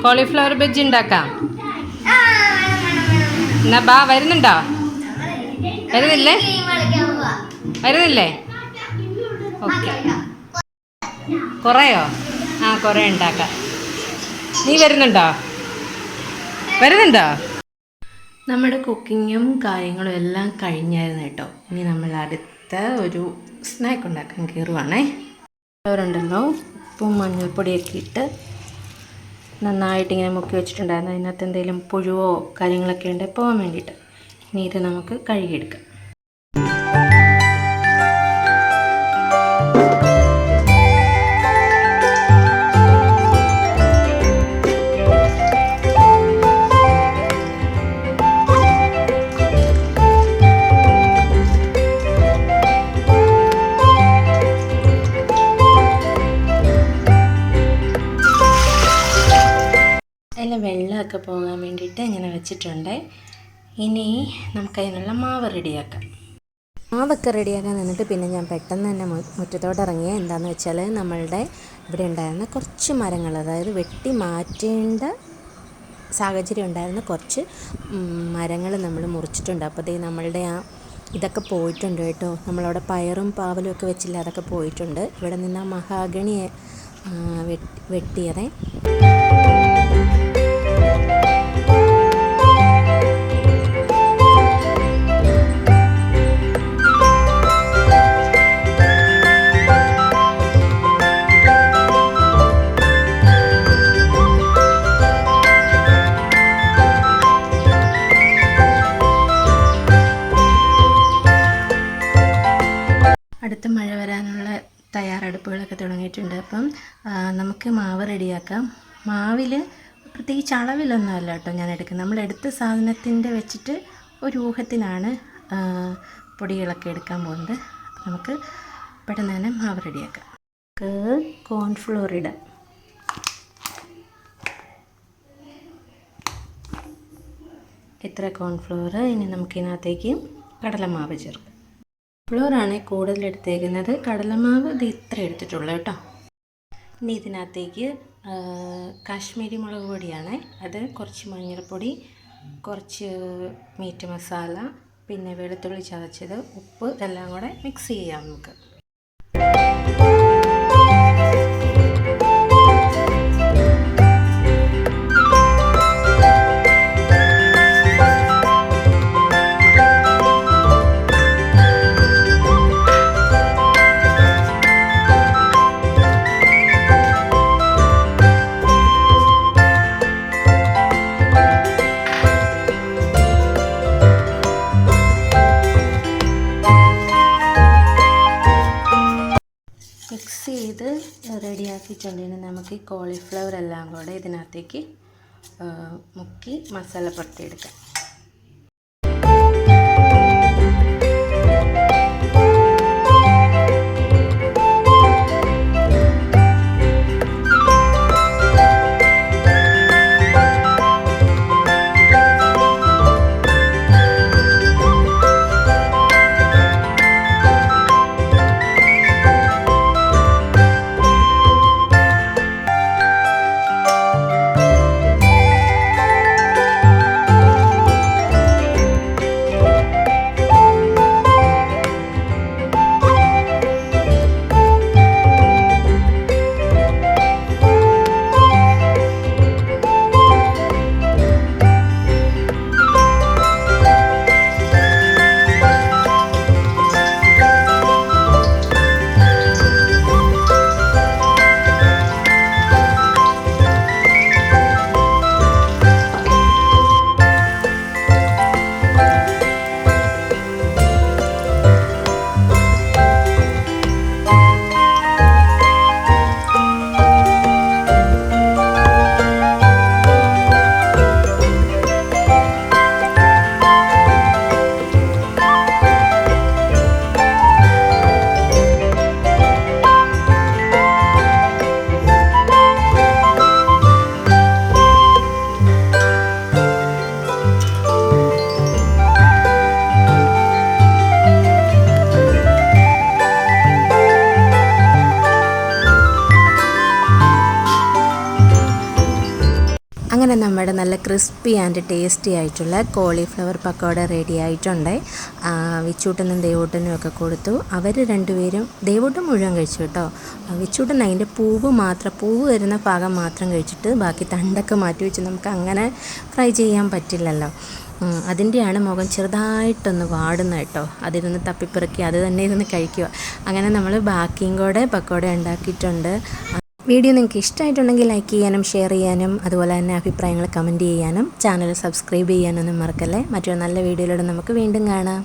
Cauliflower bajji ഉണ്ടാക്കാം. എന്നാ ബാ, വരുന്നുണ്ടോ? വരുന്നില്ലേ? വരുന്നില്ലേ? ഓക്കെ. കുറയോ? ആ, കുറേ ഉണ്ടാക്കാം. നീ വരുന്നുണ്ടോ? വരുന്നുണ്ടോ? നമ്മുടെ കുക്കിങ്ങും കാര്യങ്ങളും എല്ലാം കഴിഞ്ഞായിരുന്നു കേട്ടോ. ഇനി നമ്മൾ അടുത്ത ഒരു സ്നാക്ക് ഉണ്ടാക്കാൻ കയറുവാണേ. അവരുണ്ടല്ലോ, ഉപ്പും മഞ്ഞൾപ്പൊടിയൊക്കെ ഇട്ട് നന്നായിട്ട് ഇങ്ങനെ മുക്കി വെച്ചിട്ടുണ്ടായിരുന്നു. അതിനകത്ത് എന്തെങ്കിലും പുഴുവോ കാര്യങ്ങളൊക്കെ ഉണ്ട് പോകാൻ വേണ്ടിയിട്ട്. ഇനി ഇത് നമുക്ക് കഴുകിയെടുക്കാം. അതിൽ വെള്ളമൊക്കെ പോകാൻ വേണ്ടിയിട്ട് ഇങ്ങനെ വെച്ചിട്ടുണ്ട്. ഇനി നമുക്കതിനുള്ള മാവ് റെഡിയാക്കാം. മാവൊക്കെ റെഡിയാക്കാൻ നിന്നിട്ട് പിന്നെ ഞാൻ പെട്ടെന്ന് തന്നെ മുറ്റത്തോട്ട് ഇറങ്ങിയ എന്താണെന്ന് വെച്ചാൽ നമ്മളുടെ ഇവിടെ ഉണ്ടായിരുന്ന കുറച്ച് മരങ്ങൾ, അതായത് വെട്ടി മാറ്റേണ്ട സാഹചര്യം ഉണ്ടായിരുന്ന കുറച്ച് മരങ്ങൾ നമ്മൾ മുറിച്ചിട്ടുണ്ട്. അപ്പോൾ നമ്മളുടെ ഇതൊക്കെ പോയിട്ടുണ്ട് കേട്ടോ. നമ്മളവിടെ പയറും പാവലും ഒക്കെ വെച്ചില്ല, അതൊക്കെ പോയിട്ടുണ്ട്. ഇവിടെ നിന്ന് ആ മഹാഗണി വെട്ടിയതേ. അടുത്ത മഴ വരാനുള്ള തയ്യാറെടുപ്പുകളൊക്കെ തുടങ്ങിയിട്ടുണ്ട്. അപ്പം നമുക്ക് മാവ് റെഡിയാക്കാം. മാവിൽ പ്രത്യേകിച്ച് അളവിലൊന്നും അല്ല കേട്ടോ ഞാൻ എടുക്കുന്നത്. നമ്മളെടുത്ത സാധനത്തിൻ്റെ വെച്ചിട്ട് ഒരു ഊഹത്തിനാണ് പൊടികളൊക്കെ എടുക്കാൻ പോകുന്നത്. നമുക്ക് പെട്ടെന്ന് തന്നെ മാവ് റെഡിയാക്കാം. നമുക്ക് കോൺഫ്ലോർ ഇടാം. ഇത്ര കോൺഫ്ലോർ. ഇനി നമുക്കിതിനകത്തേക്ക് കടലമാവ് ചേർക്കാം. ഫ്ലോറാണ് കൂടുതൽ എടുത്തേക്കുന്നത്. കടലമാവ് ഇത് ഇത്ര എടുത്തിട്ടുള്ളൂ കേട്ടോ. ഇനി ഇതിനകത്തേക്ക് കാശ്മീരി മുളക് പൊടിയാണ്. അത് കുറച്ച് മഞ്ഞൾപ്പൊടി, കുറച്ച് മീറ്റ് മസാല, പിന്നെ വെളുത്തുള്ളി ചതച്ചത്, ഉപ്പ് എല്ലാം കൂടെ മിക്സ് ചെയ്യാം നമുക്ക്. മിക്സ് ചെയ്ത് റെഡിയാക്കിയിട്ടുണ്ടെങ്കിൽ നമുക്ക് ഈ കോളിഫ്ലവർ എല്ലാം കൂടെ ഇതിനകത്തേക്ക് മുക്കി മസാല പുരട്ടിയെടുക്കാം. നമ്മുടെ നല്ല ക്രിസ്പി ആൻഡ് ടേസ്റ്റി ആയിട്ടുള്ള കോളിഫ്ലവർ പക്കോട റെഡി ആയിട്ടുണ്ട്. വിച്ചൂട്ടനും ദേവൂട്ടനും ഒക്കെ കൊടുത്തു. അവർ രണ്ടുപേരും, ദേവൂട്ടൻ മുഴുവൻ കഴിച്ചു കേട്ടോ. വിച്ചൂട്ടൻ അതിൻ്റെ പൂവ് വരുന്ന ഭാഗം മാത്രം കഴിച്ചിട്ട് ബാക്കി തണ്ടൊക്കെ മാറ്റി വെച്ച് നമുക്ക് അങ്ങനെ ഫ്രൈ ചെയ്യാൻ പറ്റില്ലല്ലോ. അതിൻ്റെയാണ് മുഖം ചെറുതായിട്ടൊന്ന് വാടുന്നത് കേട്ടോ. അതിരുന്ന് തപ്പിപ്പിറക്കി അത് തന്നെ ഇരുന്ന് കഴിക്കുക. അങ്ങനെ നമ്മൾ ബാക്കിയും കൂടെ പക്കോട ഉണ്ടാക്കിയിട്ടുണ്ട്. വീഡിയോ നിങ്ങൾക്ക് ഇഷ്ടമായിട്ടുണ്ടെങ്കിൽ ലൈക്ക് ചെയ്യാനും ഷെയർ ചെയ്യാനും അതുപോലെ തന്നെ അഭിപ്രായങ്ങൾ കമൻറ്റ് ചെയ്യാനും ചാനൽ സബ്സ്ക്രൈബ് ചെയ്യാനൊന്നും മറക്കല്ലേ. മറ്റൊരു നല്ല വീഡിയോയിലൂടെ നമുക്ക് വീണ്ടും കാണാം.